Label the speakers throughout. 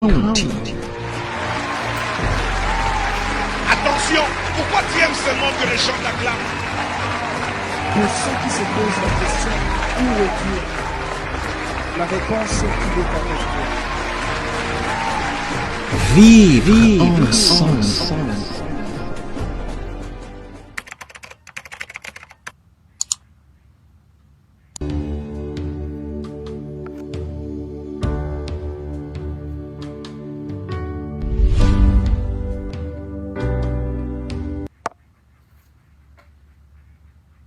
Speaker 1: Attention, pourquoi tu aimes seulement que les gens t'acclament?
Speaker 2: Pour ceux qui se posent la question, où est Dieu? La réponse est qu'il est avec toi.
Speaker 3: Vive ensemble.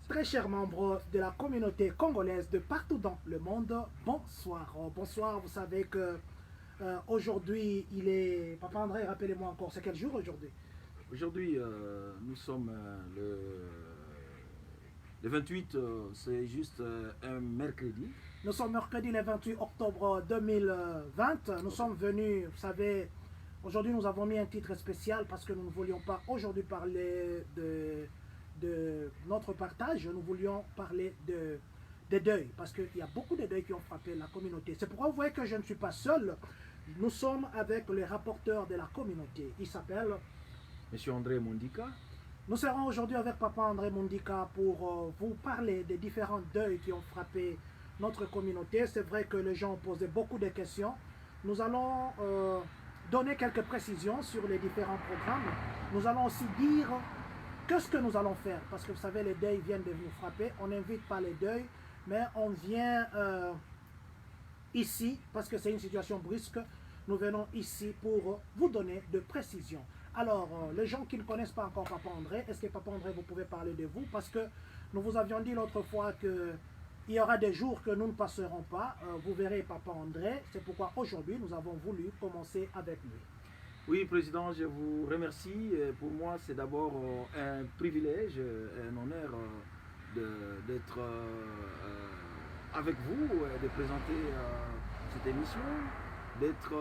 Speaker 2: Très chers membres de la communauté congolaise de partout dans le monde, bonsoir. Bonsoir, vous savez que aujourd'hui il est... Papa André, rappelez-moi encore, c'est quel jour aujourd'hui?
Speaker 4: Aujourd'hui, nous sommes le 28, c'est juste un mercredi.
Speaker 2: Nous sommes mercredi le 28 octobre 2020. Nous sommes venus, vous savez, aujourd'hui nous avons mis un titre spécial parce que nous ne voulions pas aujourd'hui parler de notre partage, nous voulions parler de deuil, parce qu'il y a beaucoup de deuils qui ont frappé la communauté. C'est pourquoi vous voyez que je ne suis pas seul. Nous sommes avec le rapporteur de la communauté. Il s'appelle
Speaker 4: Monsieur André Mondika.
Speaker 2: Nous serons aujourd'hui avec Papa André Mondika pour vous parler des différents deuils qui ont frappé notre communauté. C'est vrai que les gens ont posé beaucoup de questions. Nous allons donner quelques précisions sur les différents programmes. Nous allons aussi dire qu'est-ce que nous allons faire, parce que vous savez, les deuils viennent de nous frapper. On n'invite pas les deuils, mais on vient ici, parce que c'est une situation brusque, nous venons ici pour vous donner de précisions. Alors, les gens qui ne connaissent pas encore Papa André, est-ce que Papa André, vous pouvez parler de vous? Parce que nous vous avions dit l'autre fois qu'il y aura des jours que nous ne passerons pas. Vous verrez Papa André, c'est pourquoi aujourd'hui, nous avons voulu commencer avec lui.
Speaker 4: Oui, Président, je vous remercie. Pour moi, c'est d'abord un privilège, un honneur d'être avec vous, de présenter cette émission, d'être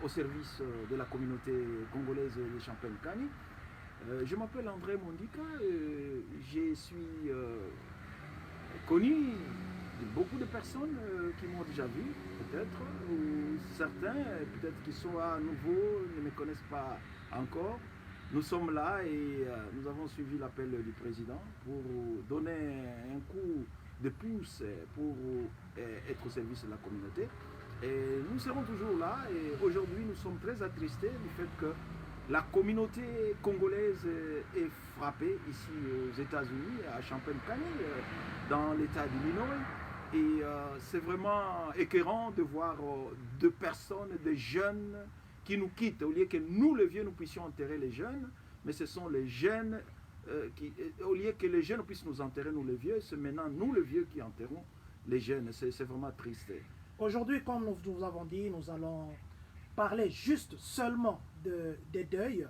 Speaker 4: au service de la communauté congolaise de Champagne-Kani. Je m'appelle André Mondika, je suis connu de beaucoup de personnes qui m'ont déjà vu, peut-être, ou certains, peut-être qui sont à nouveau, ne me connaissent pas encore. Nous sommes là et nous avons suivi l'appel du président pour donner un coup de pouce pour être au service de la communauté. Et nous serons toujours là et aujourd'hui nous sommes très attristés du fait que la communauté congolaise est frappée ici aux États-Unis, à Champagne-Kani, dans l'État d'Illinois. Et c'est vraiment écœurant de voir deux personnes, des jeunes qui nous quittent. Au lieu que nous, les vieux, nous puissions enterrer les jeunes, mais ce sont les jeunes au lieu que les jeunes puissent nous enterrer, nous les vieux, c'est maintenant nous, les vieux, qui enterrons les jeunes. C'est vraiment triste.
Speaker 2: Aujourd'hui, comme nous vous avons dit, nous allons parler juste seulement de deuil.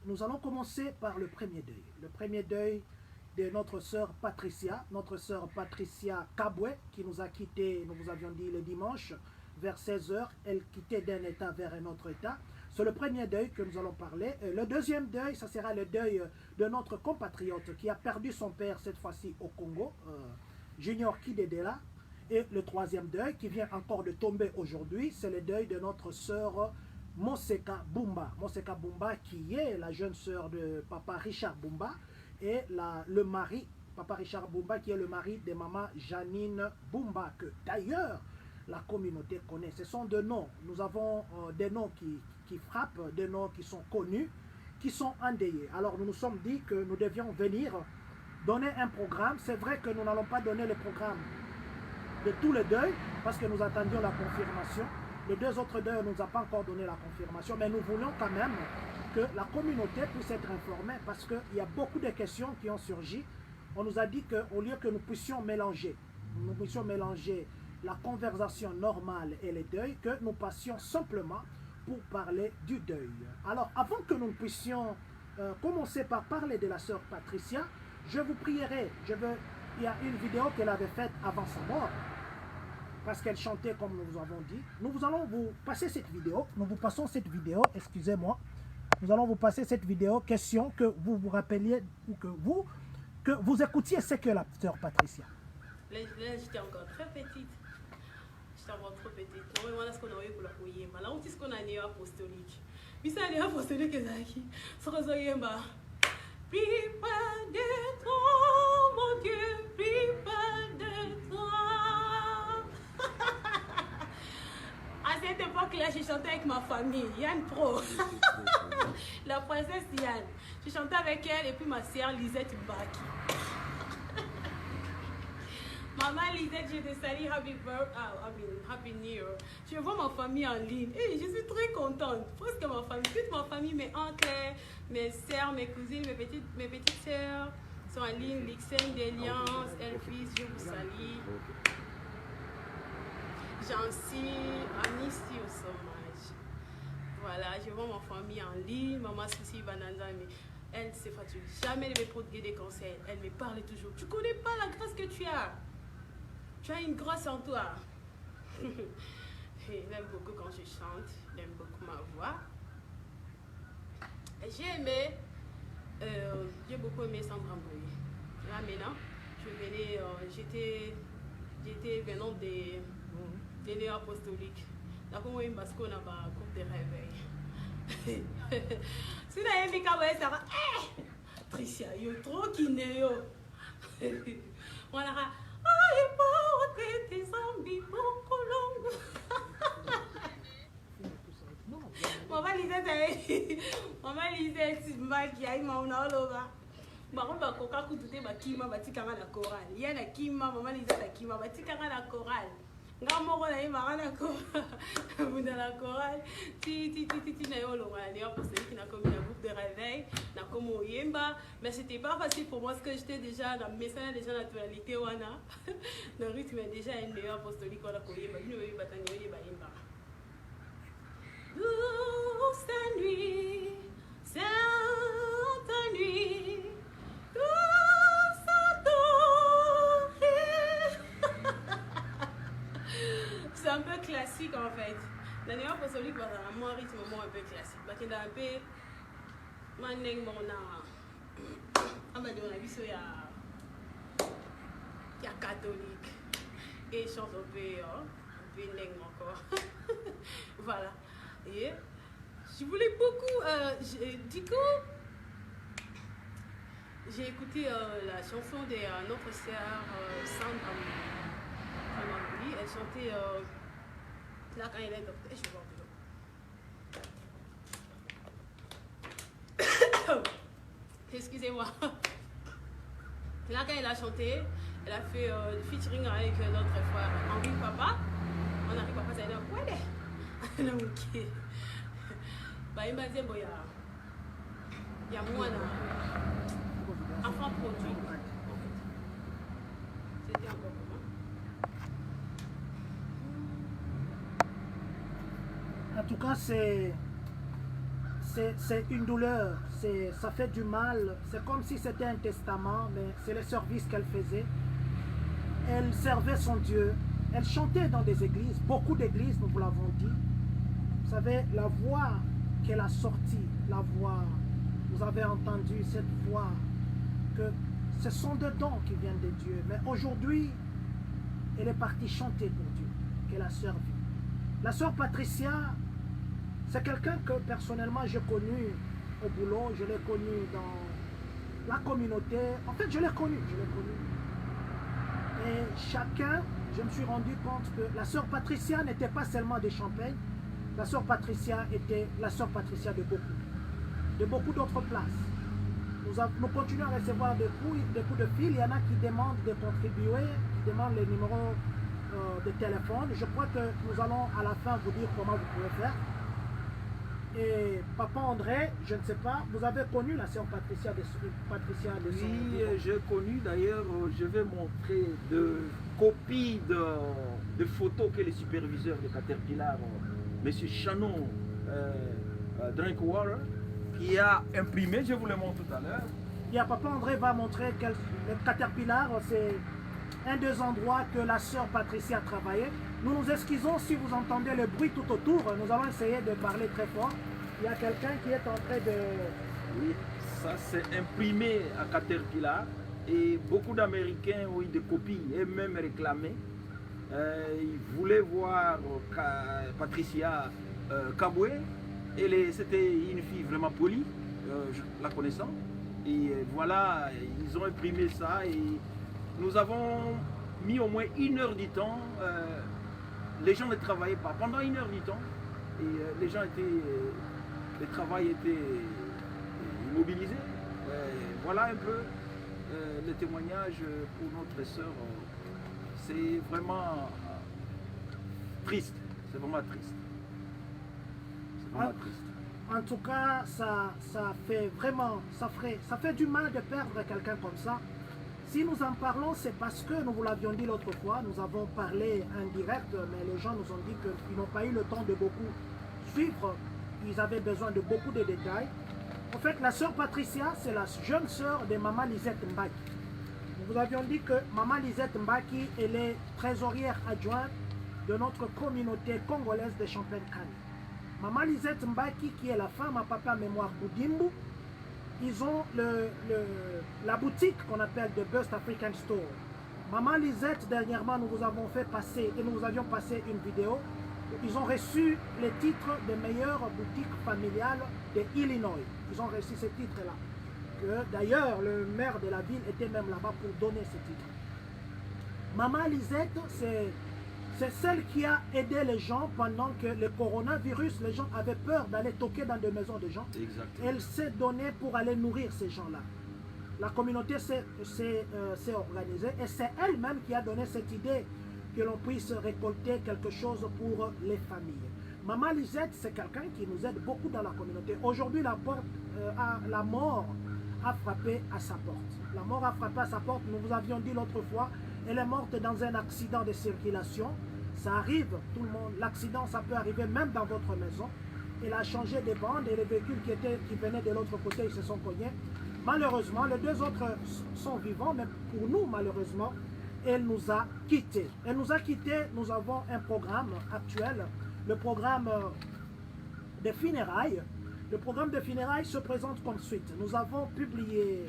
Speaker 2: Nous allons commencer par le premier deuil. Le premier deuil de notre sœur Patricia Kabwe, qui nous a quittés, nous vous avions dit, le dimanche, vers 16h. Elle quittait d'un état vers un autre état. C'est le premier deuil que nous allons parler. Le deuxième deuil, ça sera le deuil de notre compatriote qui a perdu son père, cette fois-ci au Congo, Junior Kidedela. Et le troisième deuil, qui vient encore de tomber aujourd'hui, c'est le deuil de notre sœur Moseka Bumba. Moseka Bumba, qui est la jeune sœur de Papa Richard Bumba, et le mari, Papa Richard Bumba, qui est le mari de Maman Janine Bumba, que d'ailleurs la communauté connaît. Ce sont deux noms. Nous avons des noms qui frappent, des noms qui sont connus, qui sont endeuillés. Alors nous nous sommes dit que nous devions venir donner un programme. C'est vrai que nous n'allons pas donner le programme de tous les deuils, parce que nous attendions la confirmation. Les deux autres deuils ne nous ont pas encore donné la confirmation, mais nous voulons quand même que la communauté puisse être informée, parce qu'il y a beaucoup de questions qui ont surgi. On nous a dit qu'au lieu que nous puissions mélanger la conversation normale et les deuils, que nous passions simplement pour parler du deuil. Alors, avant que nous puissions commencer par parler de la sœur Patricia, je vous prierai, il y a une vidéo qu'elle avait faite avant sa mort, parce qu'elle chantait comme nous vous avons dit. Nous allons vous passer cette vidéo, excusez-moi. Nous allons vous passer cette vidéo, question que vous vous rappeliez, ou que vous écoutiez ce que la sœur Patricia.
Speaker 5: Là, j'étais encore très petite. c'est votre petite. Non, voilà ce qu'on a eu pour la Koyemba. Là, on dit ce qu'on a né apostolique. Puis ça, né apostolique, Ezaki. Ce qu'on a eu, plus près de toi, mon Dieu, plus près de toi. À cette époque-là, j'ai chanté avec ma famille, Yann Pro. La princesse Yann. J'ai chanté avec elle et puis ma sœur Lisette Baki. Maman Lisette, je te salue, Happy New Year. Je vois ma famille en ligne et je suis très contente. Presque ma famille, toute ma famille, mes oncles, mes sœurs, mes cousines, mes petites sœurs sont en ligne. Lixen, Deliance, Elvis, je vous salue. Jancy, Amici au sommage. Voilà, je vois ma famille en ligne. Maman Susi Bananda, mais elle ne se fatigue jamais de me prodiguer des conseils. Elle me parle toujours. Tu connais pas la grâce que tu as. Tu as une grâce en toi. Il aime beaucoup quand je chante. Il aime beaucoup ma voix. J'ai beaucoup aimé Sandra Mboui. Là maintenant, j'étais venant des néo apostoliques. Là, comme on parce qu'on a un groupe de réveil. Si la MBK, ça va. Tricia, il est trop kiné. On a I porte tes zombies pour Colombo. Maman lisait qui a eu mon ologa. Maman va coca coûter ma kima batikanga la chorale. Il y a la kima, maman lisait la kima batikanga la chorale. Ngamo na ima na ko. Dans la chorale. Ti na yo lo ngani pour celui qui n'a commis un groupe de réveil, na comme Oyemba, mais c'était pas facile pour moi parce que j'étais déjà dans message déjà la tonalité wana. Le rythme est déjà un meilleur apostolique wala ko Oyemba, nous yo batani yo yemba. Douce nuit, sainte nuit, douce adorée. C'est un peu classique en fait. La néo apostolique va dans un rythme un peu classique. Parce qu'il y a un peu. Maneng mona. Ah ben on a vu ça il y a catholique et chante un peu neng encore. Voilà. Et je voulais beaucoup. Du coup, j'ai écouté la chanson de notre sœur Sandra. Elle chantait là quand elle est docteur. Je vois excusez-moi. Là quand elle a chanté, elle a fait featuring avec notre frère Henri Papa. Henri Papa ça a dit ouais. Elle a ok. Bah il m'a dit bon il y a moins enfant produit. C'était encore comment?
Speaker 2: En tout cas, c'est une douleur, ça fait du mal. C'est comme si c'était un testament, mais c'est le service qu'elle faisait. Elle servait son Dieu. Elle chantait dans des églises, beaucoup d'églises, nous vous l'avons dit. Vous savez, la voix qu'elle a sortie, la voix, vous avez entendu cette voix, que ce sont des dons qui viennent de Dieu. Mais aujourd'hui, elle est partie chanter pour Dieu, qu'elle a servi. La sœur Patricia, c'est quelqu'un que personnellement j'ai connu au boulot, je l'ai connu dans la communauté. En fait, je l'ai connu. Et chacun, je me suis rendu compte que la sœur Patricia n'était pas seulement de Champagne. La sœur Patricia était la sœur Patricia de beaucoup d'autres places. Nous continuons à recevoir des coups de fil. Il y en a qui demandent de contribuer, qui demandent les numéros de téléphone. Je crois que nous allons à la fin vous dire comment vous pouvez faire. Et Papa André, je ne sais pas, vous avez connu la sœur Patricia de son...
Speaker 4: Oui, j'ai connu d'ailleurs, je vais montrer de copies de photos que le superviseur de Caterpillar, M. Shannon Drinkwater, qui a imprimé, je vous le montre tout à l'heure.
Speaker 2: Et Papa André va montrer que le Caterpillar, c'est un des endroits que la sœur Patricia a travaillé. Nous nous excusons si vous entendez le bruit tout autour. Nous allons essayer de parler très fort. Il y a quelqu'un qui est en train de...
Speaker 4: Oui, ça c'est imprimé à Caterpillar et beaucoup d'Américains ont eu des copies et même réclamé. Ils voulaient voir Patricia Kaboué. C'était une fille vraiment polie, la connaissant. Et voilà, ils ont imprimé ça et nous avons mis au moins 1 heure du temps. Les gens ne travaillaient pas pendant 1 heure du temps. Et les gens le travail était immobilisé. Voilà un peu le témoignage pour notre sœur. C'est vraiment triste. C'est vraiment triste. C'est vraiment triste.
Speaker 2: En tout cas, ça fait vraiment, ça fait du mal de perdre quelqu'un comme ça. Si nous en parlons, c'est parce que, nous vous l'avions dit l'autre fois, nous avons parlé en direct, mais les gens nous ont dit qu'ils n'ont pas eu le temps de beaucoup suivre. Ils avaient besoin de beaucoup de détails. En fait, la sœur Patricia, c'est la jeune sœur de Maman Lisette Mbaki. Nous vous avions dit que Maman Lisette Mbaki, elle est trésorière adjointe de notre communauté congolaise de Champagne-Kane. Maman Lisette Mbaki, qui est la femme à Papa Mémoire Boudimbu, ils ont la boutique qu'on appelle The Best African Store. Maman Lisette, dernièrement, nous vous avons fait passer, et nous vous avions passé une vidéo. Ils ont reçu les titres de meilleure boutique familiale de Illinois. Ils ont reçu ces titres-là. D'ailleurs, le maire de la ville était même là-bas pour donner ces titres. Maman Lisette, c'est celle qui a aidé les gens pendant que le coronavirus, les gens avaient peur d'aller toquer dans des maisons de gens.
Speaker 4: Exactement.
Speaker 2: Elle s'est donnée pour aller nourrir ces gens-là. La communauté s'est organisée et c'est elle-même qui a donné cette idée que l'on puisse récolter quelque chose pour les familles. Maman Lisette, c'est quelqu'un qui nous aide beaucoup dans la communauté. Aujourd'hui, la mort a frappé à sa porte. La mort a frappé à sa porte, nous vous avions dit l'autre fois, elle est morte dans un accident de circulation. Ça arrive, tout le monde, l'accident, ça peut arriver même dans votre maison. Elle a changé de bande et les véhicules qui venaient de l'autre côté, ils se sont cognés. Malheureusement, les 2 autres sont vivants, mais pour nous, malheureusement, elle nous a quittés. Elle nous a quittés, nous avons un programme actuel, le programme des funérailles. Le programme des funérailles se présente comme suite. Nous avons publié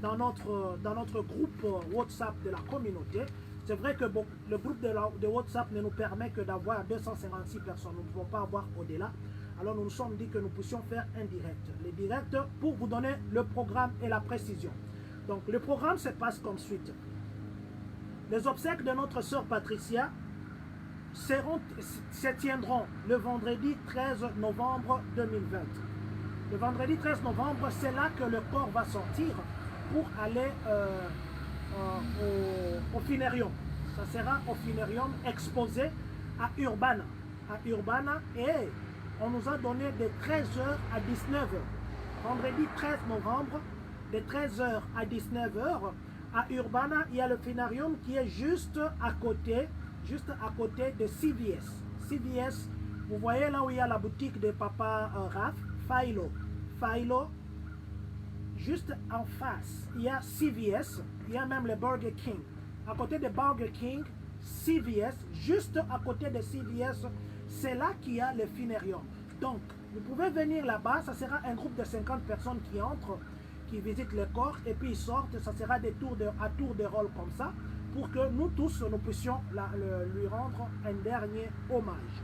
Speaker 2: dans notre groupe WhatsApp de la communauté. C'est vrai que le groupe de WhatsApp ne nous permet que d'avoir 256 personnes. Nous ne pouvons pas avoir au-delà. Alors nous nous sommes dit que nous puissions faire un direct. Les directs pour vous donner le programme et la précision. Donc le programme se passe comme suite. Les obsèques de notre sœur Patricia se tiendront le vendredi 13 novembre 2020. Le vendredi 13 novembre, c'est là que le corps va sortir pour aller au funérium. Ça sera au funérium exposé à Urbana. Et on nous a donné de 13h à 19h. Vendredi 13 novembre, de 13h à 19h, à Urbana, il y a le funérium qui est juste à côté de CVS. CVS, vous voyez là où il y a la boutique de Papa Raph, Philo, juste en face, il y a CVS, il y a même le Burger King. À côté de Burger King, CVS, juste à côté de CVS, c'est là qu'il y a le funérium. Donc, vous pouvez venir là-bas, ça sera un groupe de 50 personnes qui entrent, qui visitent le corps, et puis ils sortent, ça sera des à tour de rôle comme ça, pour que nous tous, nous puissions lui rendre un dernier hommage.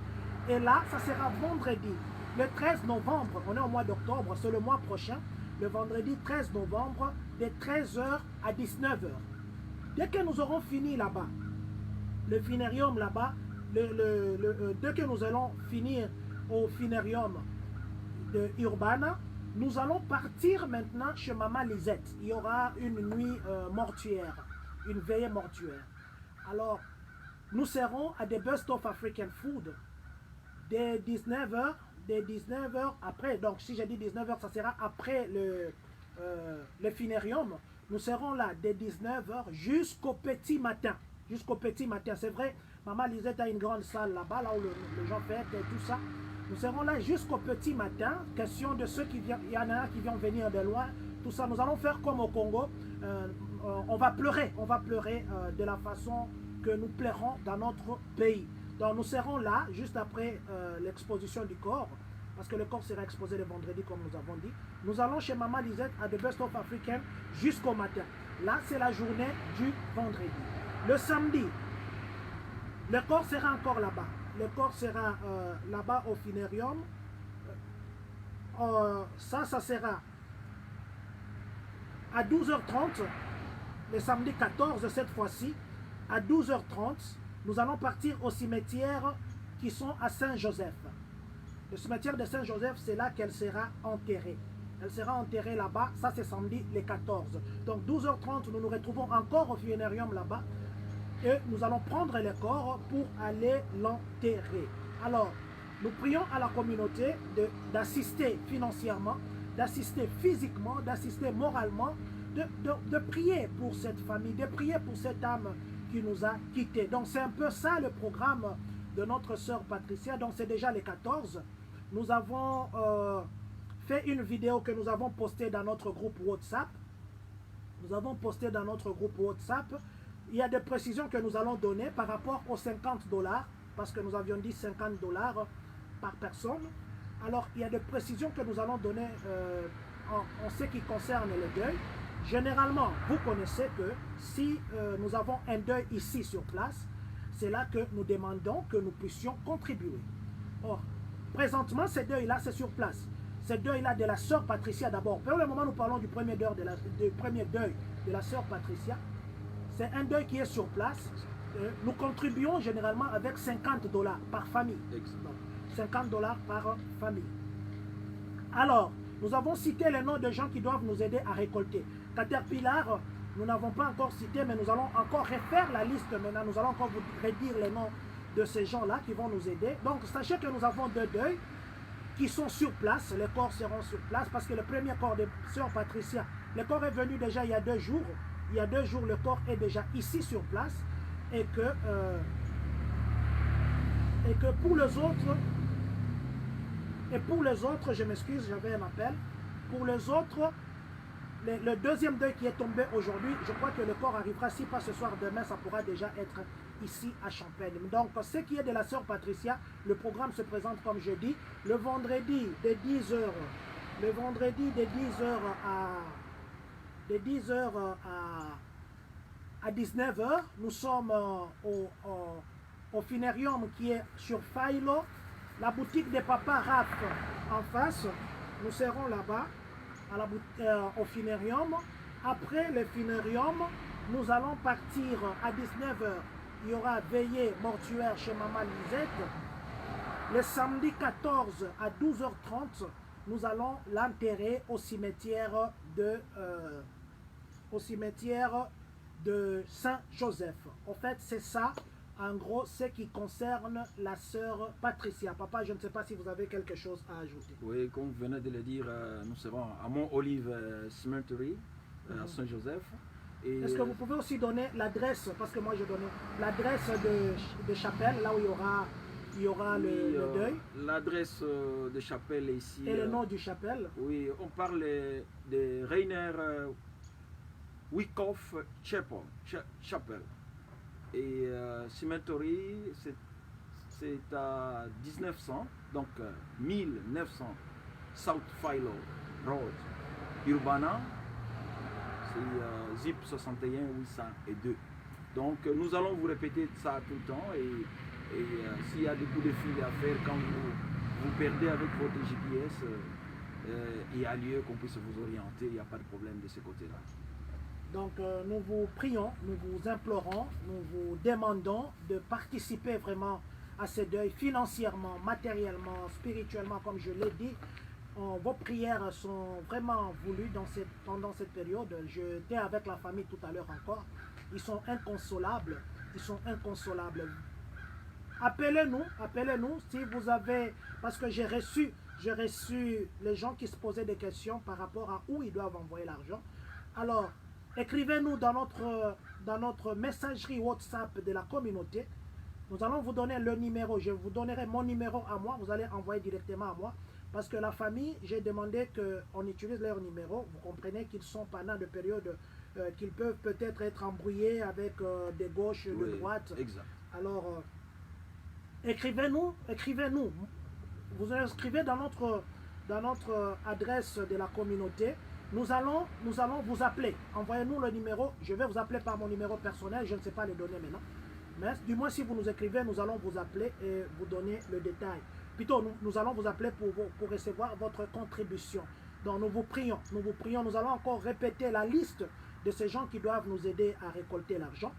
Speaker 2: Et là, ça sera vendredi. Le 13 novembre, on est au mois d'octobre, c'est le mois prochain, le vendredi 13 novembre, de 13h à 19h. Dès que nous aurons fini là-bas, le funérium là-bas, dès que nous allons finir au funérium de Urbana, nous allons partir maintenant chez Maman Lisette. Il y aura une nuit mortuaire, une veillée mortuaire. Alors, nous serons à The Best of African Food dès 19h. Dès 19h après, donc si j'ai dit 19h, ça sera après le funérium. Nous serons là dès 19h jusqu'au petit matin. Jusqu'au petit matin, c'est vrai, Maman Lisette a une grande salle là-bas, là où les gens fêtent et tout ça. Nous serons là jusqu'au petit matin. Question de ceux qui viennent, il y en a qui viennent venir de loin, tout ça. Nous allons faire comme au Congo. On va pleurer de la façon que nous plairons dans notre pays. Donc nous serons là, juste après l'exposition du corps, parce que le corps sera exposé le vendredi, comme nous avons dit. Nous allons chez Maman Lisette à The Best of African jusqu'au matin. Là, c'est la journée du vendredi. Le samedi, le corps sera encore là-bas. Le corps sera là-bas au finérium. Ça sera à 12h30, le samedi 14 cette fois-ci, à 12h30, nous allons partir au cimetière qui sont à Saint-Joseph. Le cimetière de Saint-Joseph, c'est là qu'elle sera enterrée. Elle sera enterrée là-bas, ça c'est samedi le 14. Donc 12h30, nous nous retrouvons encore au funérarium là-bas et nous allons prendre le corps pour aller l'enterrer. Alors, nous prions à la communauté d'assister financièrement, d'assister physiquement, d'assister moralement, de prier pour cette famille, de prier pour cette âme qui nous a quittés. Donc c'est un peu ça le programme de notre sœur Patricia. Donc c'est déjà les 14. Nous avons fait une vidéo que nous avons postée dans notre groupe WhatsApp. Nous avons posté dans notre groupe WhatsApp. Il y a des précisions que nous allons donner par rapport aux $50, parce que nous avions dit $50 par personne. Alors, il y a des précisions que nous allons donner en ce qui concerne le deuil. Généralement, vous connaissez que si nous avons un deuil ici sur place, c'est là que nous demandons que nous puissions contribuer. Or, présentement, ce deuil-là, c'est sur place. Ce deuil-là de la sœur Patricia d'abord. Pour le moment, nous parlons du premier deuil de la sœur Patricia. C'est un deuil qui est sur place. Nous contribuons généralement avec $50 par famille. Donc, $50 par famille. Alors, nous avons cité les noms de gens qui doivent nous aider à récolter. Caterpillar, nous n'avons pas encore cité, mais nous allons encore refaire la liste maintenant. Nous allons encore vous redire les noms de ces gens-là qui vont nous aider. Donc, sachez que nous avons 2 deuils qui sont sur place. Les corps seront sur place parce que le premier corps de sœur Patricia, le corps est venu déjà il y a 2 jours. Il y a 2 jours, le corps est déjà ici sur place. Et que pour les autres, je m'excuse, j'avais un appel. Pour les autres, le deuxième deuil qui est tombé aujourd'hui, je crois que le corps arrivera, si pas ce soir, demain, ça pourra déjà être ici à Champagne. Donc, ce qui est de la sœur Patricia, le programme se présente comme je dis, le vendredi de 10h, à 19h, nous sommes au funérium qui est sur Failo, la boutique de Papa Raph en face. Nous serons là-bas au funérium. Après le funérium, nous allons partir à 19h. Il y aura veillée mortuaire chez Maman Lisette. Le samedi 14 à 12h30, nous allons l'enterrer au cimetière de Saint-Joseph. En fait, c'est ça, en gros, ce qui concerne la sœur Patricia. Papa, je ne sais pas si vous avez quelque chose à ajouter.
Speaker 4: Oui, comme vous venez de le dire, nous serons à Mont-Olive Cemetery, à Saint-Joseph.
Speaker 2: Est-ce que vous pouvez aussi donner l'adresse, parce que moi je donnais l'adresse de Chapelle, là où il y aura le deuil.
Speaker 4: L'adresse de Chapelle est ici.
Speaker 2: Et le nom du Chapelle.
Speaker 4: Oui, on parle de Rainer Wyckoff Chapel. Et Cemetery, c'est à 1900, donc 1900 South Philo Road, Urbana, c'est zip 61802. Donc nous allons vous répéter ça tout le temps et s'il y a des coups de fil à faire quand vous perdez avec votre GPS, il y a lieu qu'on puisse vous orienter, il n'y a pas de problème de ce côté-là.
Speaker 2: Donc nous vous prions, nous vous implorons, nous vous demandons de participer vraiment à ce deuil financièrement, matériellement, spirituellement, comme je l'ai dit. Vos prières sont vraiment voulues pendant cette période. J'étais avec la famille tout à l'heure encore. Ils sont inconsolables. Appelez-nous si vous avez... Parce que j'ai reçu les gens qui se posaient des questions par rapport à où ils doivent envoyer l'argent. Alors, écrivez-nous dans notre messagerie WhatsApp de la communauté. Nous allons vous donner le numéro. Je vous donnerai mon numéro à moi. Vous allez envoyer directement à moi. Parce que la famille, j'ai demandé qu'on utilise leur numéro. Vous comprenez qu'ils sont pendant de périodes qu'ils peuvent peut-être être embrouillés avec des gauches, de droite.
Speaker 4: Exact.
Speaker 2: Alors, écrivez-nous. Vous inscrivez dans notre adresse de la communauté nous allons vous appeler. Envoyez-nous le numéro. Je vais vous appeler par mon numéro personnel. Je ne sais pas les donner maintenant. Mais du moins, si vous nous écrivez, nous allons vous appeler et vous donner le détail. Plutôt, nous allons vous appeler pour recevoir votre contribution. Donc, nous vous prions. Nous allons encore répéter la liste de ces gens qui doivent nous aider à récolter l'argent.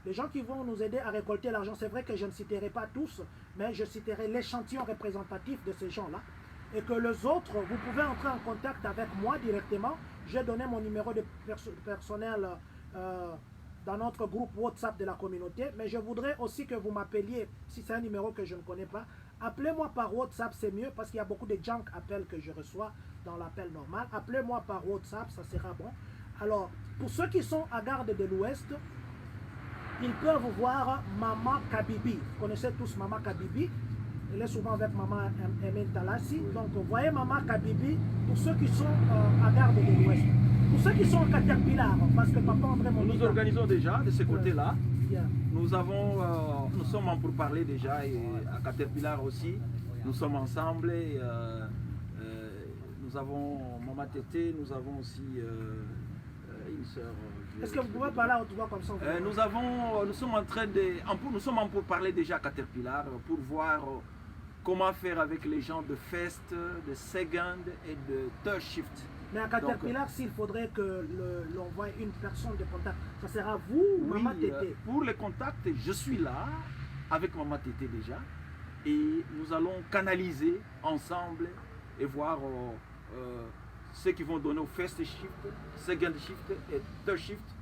Speaker 2: Les gens qui vont nous aider à récolter l'argent, c'est vrai que je ne citerai pas tous, mais je citerai l'échantillon représentatif de ces gens-là. Et que les autres, vous pouvez entrer en contact avec moi directement. J'ai donné mon numéro de personnel dans notre groupe WhatsApp de la communauté. Mais je voudrais aussi que vous m'appeliez, si c'est un numéro que je ne connais pas. Appelez-moi par WhatsApp, c'est mieux, parce qu'il y a beaucoup de junk appels que je reçois dans l'appel normal. Appelez-moi par WhatsApp, ça sera bon. Alors, pour ceux qui sont à Garde de l'Ouest, ils peuvent voir Maman Kabibi. Vous connaissez tous Maman Kabibi. Elle est souvent avec Maman Emen Talassi. Donc, vous voyez Maman Kabibi pour ceux qui sont à Garde de l'Ouest. Pour ceux qui sont en Caterpillar, parce que Papa André Monica...
Speaker 4: Nous organisons déjà de ce côté-là.
Speaker 2: Yeah.
Speaker 4: Nous sommes en pourparlers déjà et à Caterpillar aussi. Nous sommes ensemble et nous avons Maman Tété, nous avons aussi une sœur.
Speaker 2: Est-ce que vous pouvez parler à haute voix comme ça?
Speaker 4: Nous sommes en train de, nous sommes en pourparlers déjà à Caterpillar pour voir comment faire avec les gens de Fest, de Second et de Third Shift.
Speaker 2: Mais à Caterpillar, s'il faudrait que l'on voie une personne de contact, ça sera vous ou Maman Tété?
Speaker 4: Pour les contacts, je suis là avec Maman Tété déjà et nous allons canaliser ensemble et voir ceux qui vont donner au First Shift, Second Shift et Third Shift,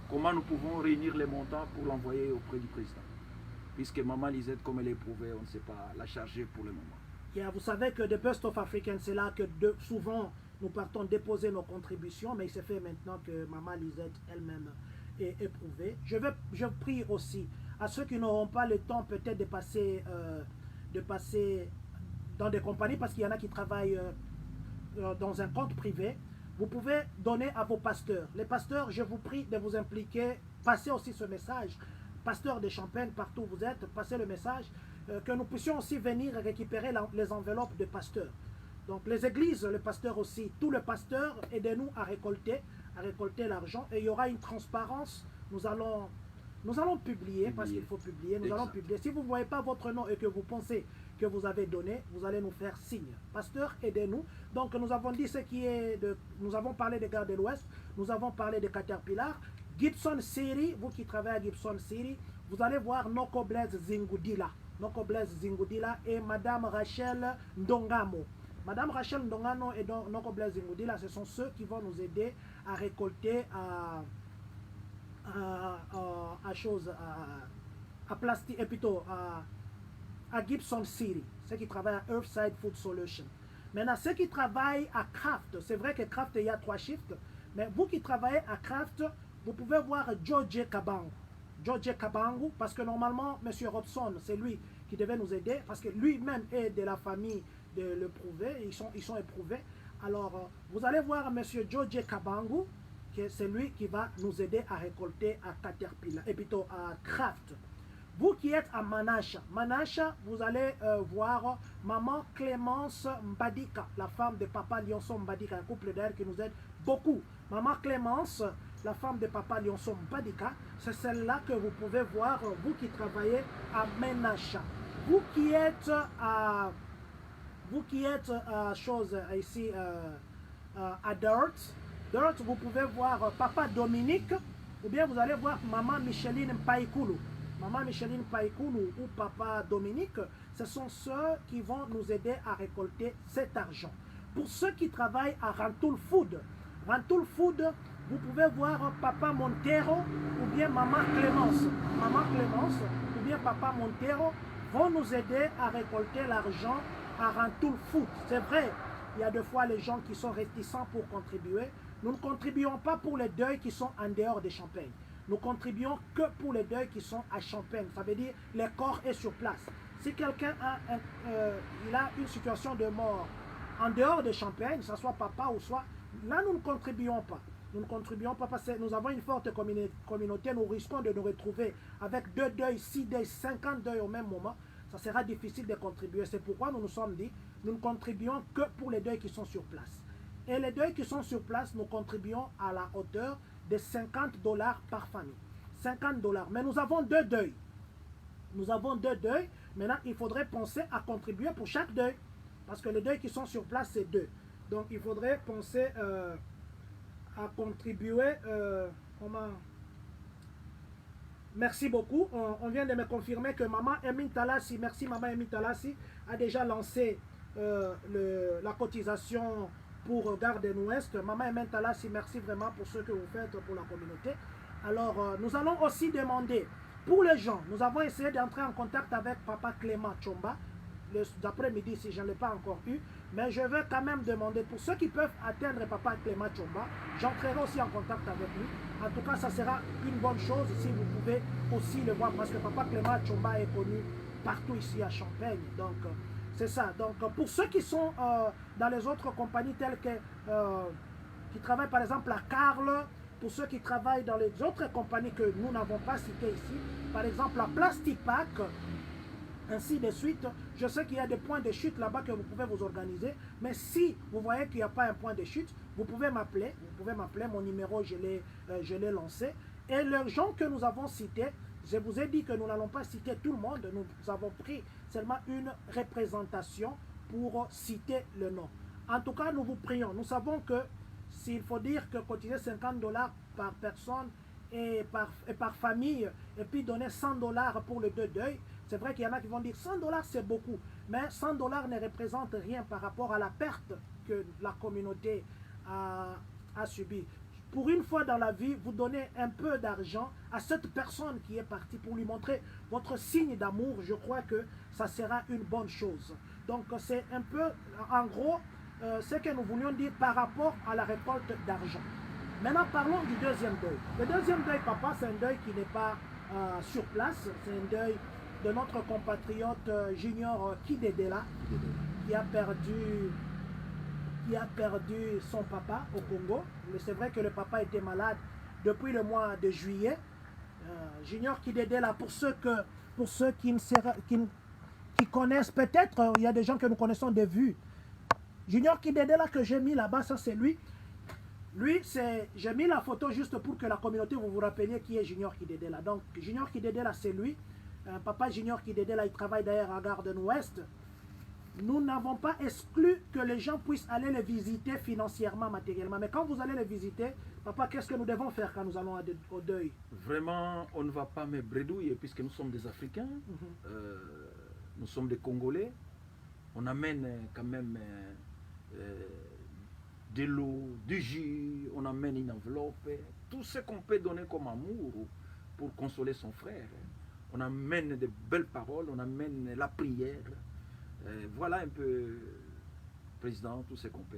Speaker 4: comment nous pouvons réunir les montants pour l'envoyer auprès du président. Puisque Maman Lisette, comme elle est éprouvée, on ne sait pas la charger pour le moment.
Speaker 2: Yeah, vous savez que The Best of African, c'est là que souvent nous partons déposer nos contributions, mais il se fait maintenant que Maman Lisette elle-même est éprouvée. Je prie aussi à ceux qui n'auront pas le temps peut-être de passer dans des compagnies, parce qu'il y en a qui travaillent dans un compte privé. Vous pouvez donner à vos pasteurs. Les pasteurs, je vous prie de vous impliquer. Passez aussi ce message. Pasteurs de Champagne, partout où vous êtes, passez le message. Que nous puissions aussi venir récupérer les enveloppes de pasteurs. Donc les églises, les pasteurs aussi, tous les pasteurs, aidez-nous à récolter l'argent. Et il y aura une transparence. Nous allons publier, parce qu'il faut publier. Nous allons publier. Si vous ne voyez pas votre nom et que vous pensez que vous avez donné, vous allez nous faire signe. Pasteur, aidez-nous. Donc nous avons dit ce qui est de... Nous avons parlé de Garde de l'Ouest, nous avons parlé de Caterpillar. Gibson City, vous qui travaillez à Gibson City, vous allez voir Noko Blaise Zingudila. Noko Blaise Zingudila et Madame Rachel Ndongamo. Madame Rachel Ndongano et Noko Blaise Zingudila, ce sont ceux qui vont nous aider à récolter à plastique, et plutôt à Gibson City, ceux qui travaillent à Earthside Food Solution. Maintenant, ceux qui travaillent à Kraft, c'est vrai que Kraft, il y a 3 shifts, mais vous qui travaillez à Kraft, vous pouvez voir George Kabangu. George Kabangu, parce que normalement, M. Robson, c'est lui qui devait nous aider, parce que lui-même est de la famille de l'éprouvé, ils sont éprouvés. Alors, vous allez voir M. George Kabangu, c'est lui qui va nous aider à récolter à Caterpillar, et plutôt à Kraft. Vous qui êtes à Manacha, vous allez voir Maman Clémence Mbadika, la femme de Papa Lionson Mbadika, un couple d'ailleurs qui nous aide beaucoup. Maman Clémence, la femme de Papa Lionson Mbadika, c'est celle-là que vous pouvez voir, vous qui travaillez à Manacha. Vous qui êtes à ici à Dirt, vous pouvez voir Papa Dominique, ou bien vous allez voir Maman Micheline Païkoulou. Maman Micheline Païkoulou ou Papa Dominique, ce sont ceux qui vont nous aider à récolter cet argent. Pour ceux qui travaillent à Rantoul Food, vous pouvez voir Papa Montero ou bien Maman Clémence. Maman Clémence ou bien Papa Montero vont nous aider à récolter l'argent à Rantoul Food. C'est vrai, il y a des fois les gens qui sont réticents pour contribuer. Nous ne contribuons pas pour les deuils qui sont en dehors de Champagne. Nous contribuons que pour les deuils qui sont à Champagne. Ça veut dire les corps est sur place. Si quelqu'un a une situation de mort en dehors de Champagne, que ce soit papa ou soit, là nous ne contribuons pas. Nous ne contribuons pas parce que nous avons une forte communauté. Nous risquons de nous retrouver avec 2 deuils, 6 deuils, 50 deuils au même moment. Ça sera difficile de contribuer. C'est pourquoi nous nous sommes dit, nous ne contribuons que pour les deuils qui sont sur place. Et les deuils qui sont sur place, nous contribuons à la hauteur de $50 par famille. $50. Mais nous avons 2 deuils. Nous avons 2 deuils. Maintenant, il faudrait penser à contribuer pour chaque deuil. Parce que les deuils qui sont sur place, c'est 2. Donc, il faudrait penser à contribuer. Merci beaucoup. On vient de me confirmer que Maman Emine Talassi, merci Maman Emine Talassi, a déjà lancé la cotisation pour Garden Ouest. Maman Emine Talassi, merci vraiment pour ce que vous faites pour la communauté. Alors, nous allons aussi demander, pour les gens, nous avons essayé d'entrer en contact avec Papa Clément Chomba, d'après-midi si je ne l'ai pas encore eu, mais je vais quand même demander, pour ceux qui peuvent atteindre Papa Clément Chomba, j'entrerai aussi en contact avec lui. En tout cas, ça sera une bonne chose si vous pouvez aussi le voir, parce que Papa Clément Chomba est connu partout ici à Champagne. Donc, c'est ça. Donc, pour ceux qui sont dans les autres compagnies telles que, qui travaillent par exemple à Carle, pour ceux qui travaillent dans les autres compagnies que nous n'avons pas citées ici, par exemple la Plastipac, ainsi de suite. Je sais qu'il y a des points de chute là-bas que vous pouvez vous organiser, mais si vous voyez qu'il n'y a pas un point de chute, vous pouvez m'appeler. Mon numéro, je l'ai lancé. Et les gens que nous avons cités, je vous ai dit que nous n'allons pas citer tout le monde, nous avons pris seulement une représentation pour citer le nom. En tout cas, nous vous prions. Nous savons que s'il faut dire que cotiser $50 par personne et par famille, et puis donner $100 pour le deuil, c'est vrai qu'il y en a qui vont dire $100 c'est beaucoup, mais $100 ne représente rien par rapport à la perte que la communauté a subie. Pour une fois dans la vie, vous donnez un peu d'argent à cette personne qui est partie pour lui montrer votre signe d'amour. Je crois que ça sera une bonne chose. Donc c'est un peu, en gros, ce que nous voulions dire par rapport à la récolte d'argent. Maintenant, parlons du deuxième deuil. Le deuxième deuil, papa, c'est un deuil qui n'est pas sur place. C'est un deuil de notre compatriote Junior Kidedela, qui a perdu son papa au Congo. Mais c'est vrai que le papa était malade depuis le mois de juillet. Junior Kidedela, pour ceux qui connaissent peut-être, il y a des gens que nous connaissons de vue. Junior Kidedela que j'ai mis là-bas, ça c'est lui. Lui, j'ai mis la photo juste pour que la communauté, vous vous rappeliez qui est Junior Kidedela. Donc, Junior Kidedela, c'est lui. Papa Junior Kidedela, il travaille d'ailleurs à Garden Ouest. Nous n'avons pas exclu que les gens puissent aller les visiter financièrement, matériellement. Mais quand vous allez les visiter, papa, qu'est-ce que nous devons faire quand nous allons au deuil?
Speaker 4: Vraiment, on ne va pas me bredouiller puisque nous sommes des Africains, nous sommes des Congolais. On amène quand même de l'eau, du jus, on amène une enveloppe, tout ce qu'on peut donner comme amour pour consoler son frère. On amène de belles paroles, on amène la prière. Voilà un peu, Président, tout ce qu'on peut.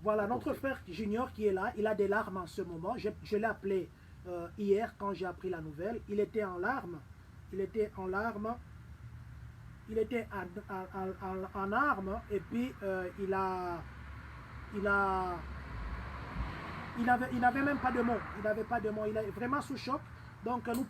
Speaker 2: Voilà, notre frère Junior qui est là, il a des larmes en ce moment. Je l'ai appelé hier quand j'ai appris la nouvelle. Il était en larmes. Il était en larmes. Il était en armes et puis il n'avait même pas de mots. Il n'avait pas de mots. Il est vraiment sous choc. Donc nous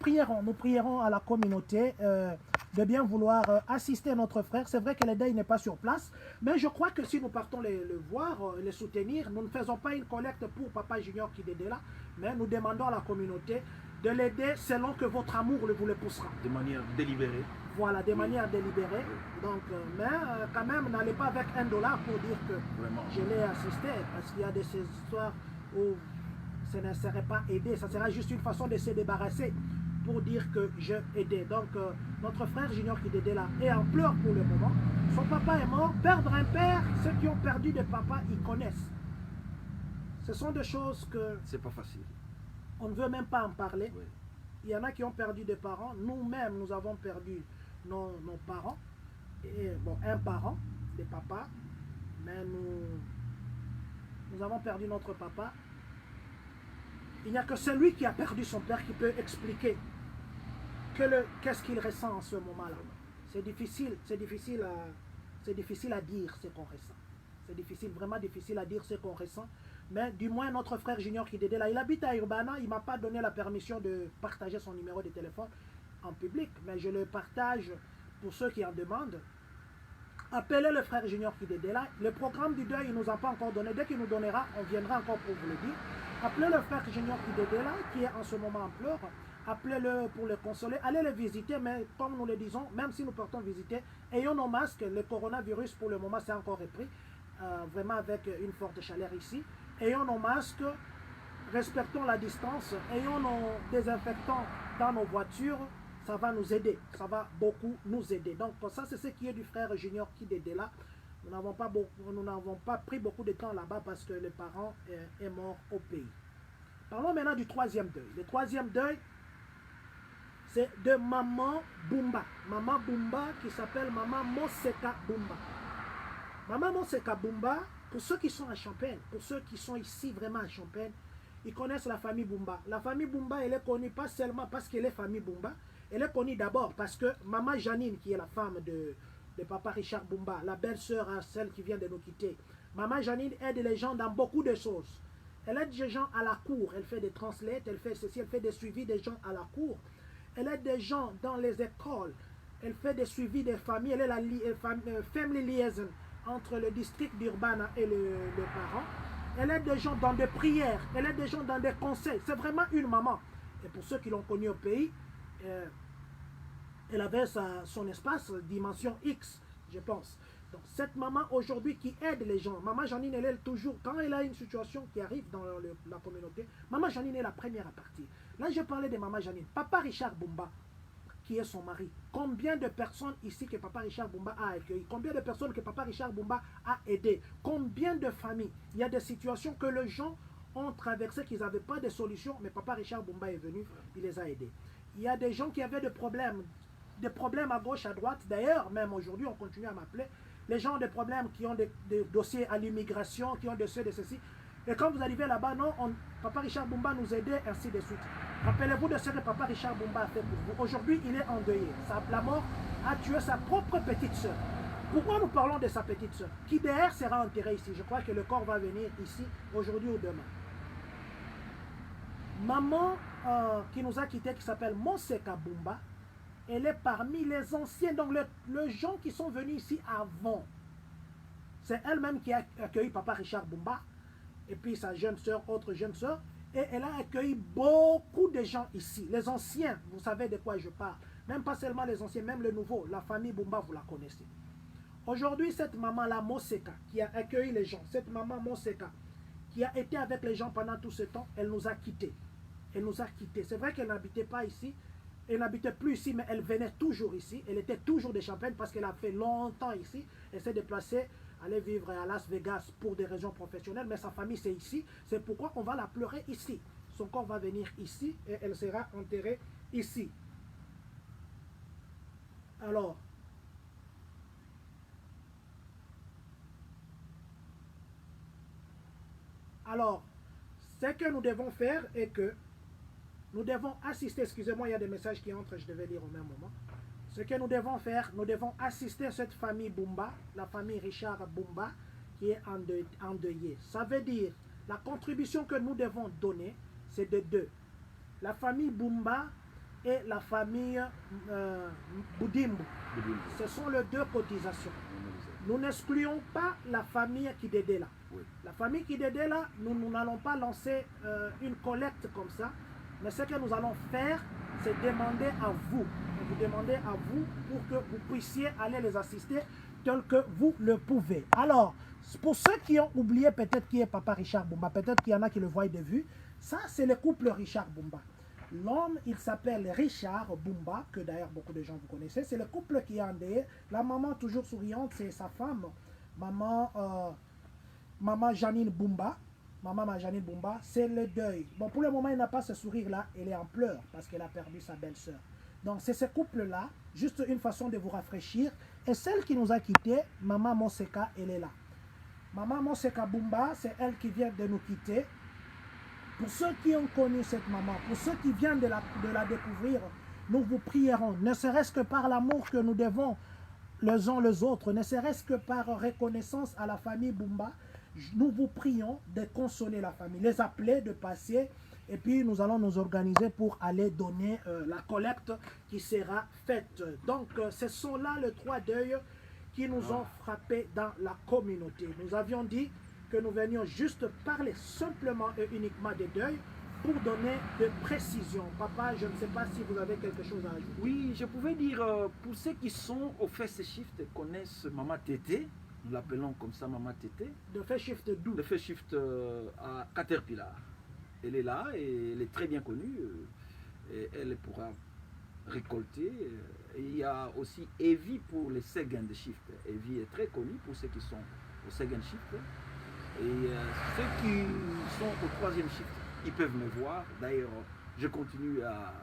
Speaker 2: prierons à la communauté de bien vouloir assister notre frère. C'est vrai que le deuil n'est pas sur place, mais je crois que si nous partons le voir, les soutenir, nous ne faisons pas une collecte pour Papa Junior Kidedela, mais nous demandons à la communauté de l'aider selon que votre amour vous le poussera.
Speaker 4: De manière délibérée.
Speaker 2: Voilà, de manière délibérée. Donc, mais quand même, n'allez pas avec $1 pour dire que
Speaker 4: Vraiment.
Speaker 2: je l'ai assisté, parce qu'il y a de ces histoires où ce ne serait pas aidé, ça sera juste une façon de se débarrasser pour dire que je aidais. Donc, notre frère Junior Kidedela est en pleurs pour le moment. Son papa est mort. Perdre un père, ceux qui ont perdu de papa, ils connaissent. Ce sont des choses que...
Speaker 4: C'est pas facile.
Speaker 2: On ne veut même pas en parler.
Speaker 4: Oui.
Speaker 2: Il y en a qui ont perdu des parents. Nous-mêmes, nous avons perdu nos parents. Et, bon, un parent, des papas. Mais nous avons perdu notre papa. Il n'y a que celui qui a perdu son père qui peut expliquer qu'est-ce qu'il ressent en ce moment-là. C'est difficile à dire ce qu'on ressent. C'est difficile, vraiment difficile à dire ce qu'on ressent. Mais du moins, notre frère Junior Kidedela, il habite à Urbana, il ne m'a pas donné la permission de partager son numéro de téléphone en public, mais je le partage pour ceux qui en demandent. appelez le frère Junior Kidedela. Le programme du deuil, il ne nous a pas encore donné. Dès qu'il nous donnera, on viendra encore pour vous le dire. Appelez le frère Junior Kidedela, qui est en ce moment en pleurs. Appelez-le pour le consoler. Allez le visiter, mais comme nous le disons, même si nous partons visiter, ayons nos masques. Le coronavirus, pour le moment, c'est encore repris. Vraiment avec une forte chaleur ici. Ayons nos masques, respectons la distance, ayons nos désinfectants dans nos voitures. Ça va nous aider, ça va beaucoup nous aider. Donc ça, c'est ce qui est du frère Junior Kidedela. Nous n'avons pas pris beaucoup de temps là-bas parce que le parent est mort au pays. Parlons maintenant du troisième deuil. Le troisième deuil, c'est de Maman Bumba. Maman Bumba qui s'appelle Maman Moseka Bumba. Maman Moseka Bumba, pour ceux qui sont à Champagne, pour ceux qui sont ici vraiment à Champagne, ils connaissent la famille Bumba. La famille Bumba, elle est connue pas seulement parce qu'elle est famille Bumba, elle est connue d'abord parce que Maman Janine, qui est la femme de Papa Richard Bumba, la belle-sœur à celle qui vient de nous quitter, Maman Janine aide les gens dans beaucoup de choses. Elle aide les gens à la cour, elle fait des translates, elle fait ceci, elle fait des suivis des gens à la cour. Elle aide des gens dans les écoles, elle fait des suivis des familles, elle est la family liaison entre le district d'Urbana et le parent. Elle aide des gens dans des prières, elle aide des gens dans des conseils. C'est vraiment une maman. Et pour ceux qui l'ont connue au pays, elle avait son espace, dimension X, je pense. Donc cette maman aujourd'hui qui aide les gens, Maman Janine, elle est toujours, quand elle a une situation qui arrive dans la communauté, Maman Janine est la première à partir. Là, je parlais de Maman Janine. Papa Richard Bumba, qui est son mari. Combien de personnes ici que Papa Richard Bumba a accueilli? Combien de personnes que Papa Richard Bumba a aidé? Combien de familles? Il y a des situations que les gens ont traversées, qu'ils n'avaient pas de solution, mais Papa Richard Bumba est venu, il les a aidés. Il y a des gens qui avaient des problèmes à gauche, à droite. D'ailleurs, même aujourd'hui, on continue à m'appeler. Les gens ont des problèmes, qui ont des dossiers à l'immigration, qui ont des dossiers de ceci. Et quand vous arrivez là-bas, non, Papa Richard Bumba nous aidait, ainsi de suite. Rappelez-vous de ce que Papa Richard Bumba a fait pour vous. Aujourd'hui, il est endeuillé. La mort a tué sa propre petite soeur. Pourquoi nous parlons de sa petite soeur? Qui derrière sera enterré ici. Je crois que le corps va venir ici, aujourd'hui ou demain. Maman qui nous a quittés, qui s'appelle Moseka Bumba, elle est parmi les anciens, donc les gens qui sont venus ici avant. C'est elle-même qui a accueilli Papa Richard Bumba, et puis sa jeune soeur, autre jeune soeur, et elle a accueilli beaucoup de gens ici. Les anciens, vous savez de quoi je parle. Même pas seulement les anciens, même le nouveau, la famille Bumba, vous la connaissez. Aujourd'hui, cette maman-là, Moseka, qui a accueilli les gens, cette maman Moseka, qui a été avec les gens pendant tout ce temps, elle nous a quittés. Elle nous a quittés. C'est vrai qu'elle n'habitait pas ici, elle n'habitait plus ici, mais elle venait toujours ici. Elle était toujours de Champagne parce qu'elle a fait longtemps ici. Elle s'est déplacée, aller vivre à Las Vegas pour des raisons professionnelles, mais sa famille c'est ici. C'est pourquoi on va la pleurer ici. Son corps va venir ici et elle sera enterrée ici. Alors, ce que nous devons faire est que nous devons assister, excusez-moi, il y a des messages qui entrent, je devais lire au même moment. Ce que nous devons faire, nous devons assister cette famille Bumba, la famille Richard Bumba, qui est endeuillée. Ça veut dire, la contribution que nous devons donner, c'est de deux. La famille Bumba et la famille Boudimbo. Ce sont les deux cotisations. Nous n'excluons pas la famille Kidedela. Oui. La famille Kidedela, nous n'allons pas lancer une collecte comme ça. Mais ce que nous allons faire, c'est demander à vous. Vous demander à vous pour que vous puissiez aller les assister tel que vous le pouvez. Alors, pour ceux qui ont oublié peut-être qui est Papa Richard Bumba, peut-être qu'il y en a qui le voient de vue, ça c'est le couple Richard Bumba. L'homme, il s'appelle Richard Bumba, que d'ailleurs beaucoup de gens vous connaissez. C'est le couple qui est endeuillé. La maman toujours souriante, c'est sa femme, maman Janine Bumba. Maman Janine Bumba, c'est le deuil. Bon, pour le moment, elle n'a pas ce sourire-là. Elle est en pleurs parce qu'elle a perdu sa belle-sœur. Donc, c'est ce couple-là, juste une façon de vous rafraîchir. Et celle qui nous a quittés, Maman Moseka, elle est là. Maman Moseka Bumba, c'est elle qui vient de nous quitter. Pour ceux qui ont connu cette maman, pour ceux qui viennent de la découvrir, nous vous prierons, ne serait-ce que par l'amour que nous devons les uns les autres, ne serait-ce que par reconnaissance à la famille Bumba, nous vous prions de consoler la famille, les appeler, de passer, et puis nous allons nous organiser pour aller donner la collecte qui sera faite. Donc, ce sont là les trois deuils qui nous ont frappés dans la communauté. Nous avions dit que nous venions juste parler simplement et uniquement des deuils pour donner de précisions. Papa, je ne sais pas si vous avez quelque chose à ajouter.
Speaker 4: Oui, je pouvais dire, pour ceux qui sont au First Shift, connaissent Maman Tété, nous l'appelons comme ça Maman Tété.
Speaker 2: De fait shift d'où?
Speaker 4: Le First Shift à Caterpillar. Elle est là et elle est très bien connue. Et elle pourra récolter. Et il y a aussi Evie pour les Second Shift. Evie est très connue pour ceux qui sont au Second Shift. Et ceux qui sont au troisième shift, ils peuvent me voir. D'ailleurs, je continue à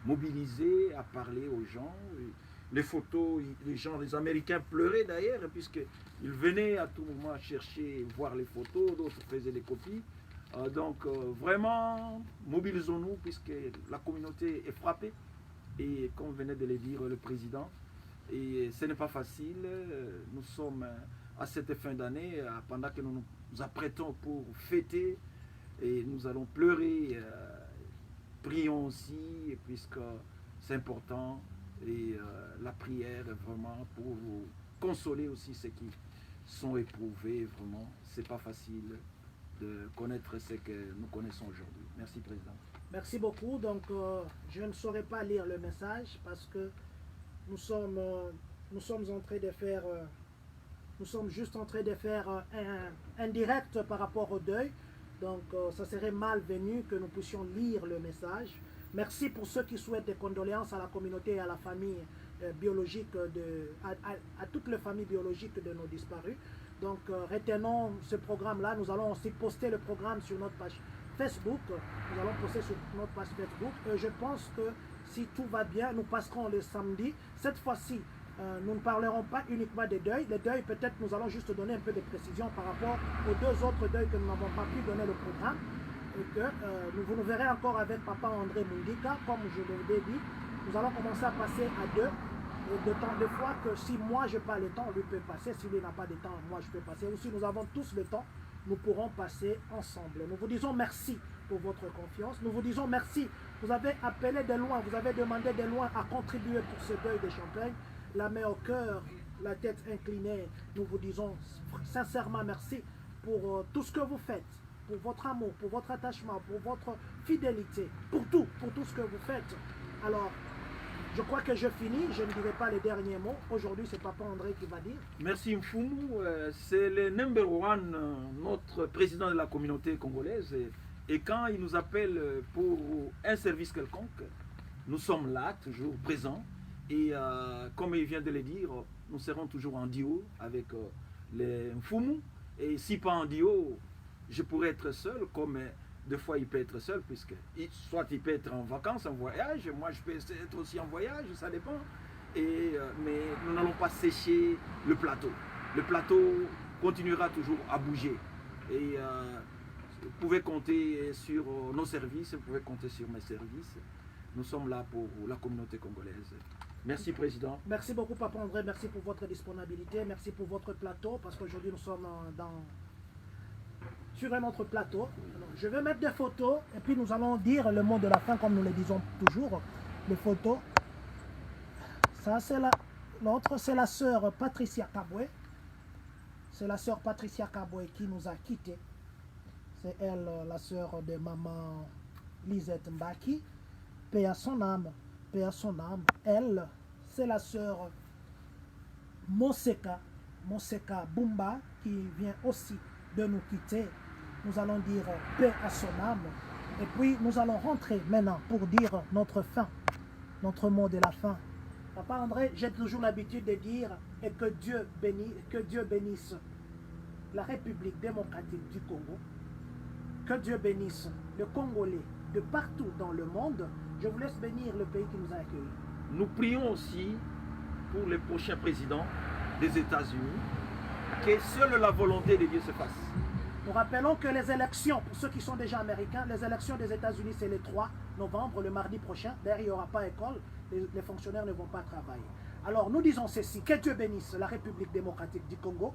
Speaker 4: mobiliser, à parler aux gens. Les photos, les gens, les Américains pleuraient d'ailleurs, puisqu'ils venaient à tout moment chercher, voir les photos, d'autres faisaient des copies. Donc vraiment, mobilisons-nous, puisque la communauté est frappée. Et comme venait de le dire le président, et ce n'est pas facile. Nous sommes à cette fin d'année, pendant que nous nous apprêtons pour fêter, et nous allons pleurer. Prions aussi, puisque c'est important, et la prière est vraiment pour consoler aussi ceux qui sont éprouvés. Vraiment, c'est pas facile de connaître ce que nous connaissons aujourd'hui. Merci, Président.
Speaker 2: Merci beaucoup. Donc, je ne saurais pas lire le message parce que nous sommes en train de faire, nous sommes juste en train de faire un direct par rapport au deuil. Donc, ça serait malvenu que nous puissions lire le message. Merci pour ceux qui souhaitent des condoléances à la communauté et à la famille biologique, à toutes les familles biologiques de nos disparus. Donc, retenons ce programme-là. Nous allons aussi poster le programme sur notre page Facebook. Nous allons poster sur notre page Facebook. Je pense que si tout va bien, nous passerons le samedi. Cette fois-ci, nous ne parlerons pas uniquement des deuils. Les deuils, peut-être, nous allons juste donner un peu de précision par rapport aux deux autres deuils que nous n'avons pas pu donner le programme. Et que vous nous verrez encore avec Papa André Mundika. Comme je l'ai dit, nous allons commencer à passer à deux. Et de fois que si moi je n'ai pas le temps, lui peut passer. Si lui n'a pas de temps, moi je peux passer. Ou si nous avons tous le temps, nous pourrons passer ensemble. Nous vous disons merci pour votre confiance. Nous vous disons merci. Vous avez appelé de loin, vous avez demandé de loin à contribuer pour ce deuil de Champagne. La main au cœur, la tête inclinée. Nous vous disons sincèrement merci pour tout ce que vous faites, pour votre amour, pour votre attachement, pour votre fidélité, pour tout ce que vous faites. Alors, je crois que je finis, je ne dirai pas les derniers mots. Aujourd'hui, c'est Papa André qui va dire.
Speaker 4: Merci Mfumu, c'est le number one, notre président de la communauté congolaise. Et quand il nous appelle pour un service quelconque, nous sommes là, toujours présents. Et comme il vient de le dire, nous serons toujours en duo avec les Mfumu. Et si pas en duo, je pourrais être seul, comme des fois il peut être seul, puisque soit il peut être en vacances, en voyage, moi je peux être aussi en voyage, ça dépend. Mais nous n'allons pas sécher le plateau. Le plateau continuera toujours à bouger. Et vous pouvez compter sur nos services, vous pouvez compter sur mes services. Nous sommes là pour la communauté congolaise. Merci, Président.
Speaker 2: Merci beaucoup, Papa André. Merci pour votre disponibilité. Merci pour votre plateau, parce qu'aujourd'hui, nous sommes sur un autre plateau. Alors, je vais mettre des photos, et puis nous allons dire le mot de la fin, comme nous le disons toujours. Les photos. Ça, c'est l'autre, c'est la sœur Patricia Kabwe. C'est la sœur Patricia Kabwe qui nous a quittés. C'est elle, la sœur de maman Lisette Mbaki. Paix à son âme. Paix à son âme. Elle, c'est la sœur Monseka Bumba, qui vient aussi de nous quitter. Nous allons dire paix à son âme. Et puis nous allons rentrer maintenant pour dire notre fin, notre mot de la fin. Papa André, j'ai toujours l'habitude de dire et que Dieu bénisse la République démocratique du Congo, que Dieu bénisse le Congolais de partout dans le monde. Je vous laisse bénir le pays qui nous a accueillis.
Speaker 4: Nous prions aussi pour le prochain président des États-Unis, que seule la volonté de Dieu se fasse.
Speaker 2: Nous rappelons que les élections, pour ceux qui sont déjà américains, les élections des États-Unis, c'est le 3 novembre, le mardi prochain. D'ailleurs, il n'y aura pas école, les fonctionnaires ne vont pas travailler. Alors, nous disons ceci, que Dieu bénisse la République démocratique du Congo,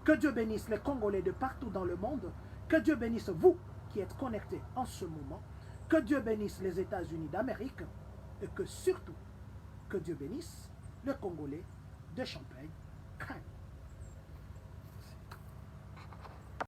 Speaker 2: que Dieu bénisse les Congolais de partout dans le monde, que Dieu bénisse vous qui êtes connectés en ce moment, que Dieu bénisse les États-Unis d'Amérique et que surtout, que Dieu bénisse les Congolais de Champagne.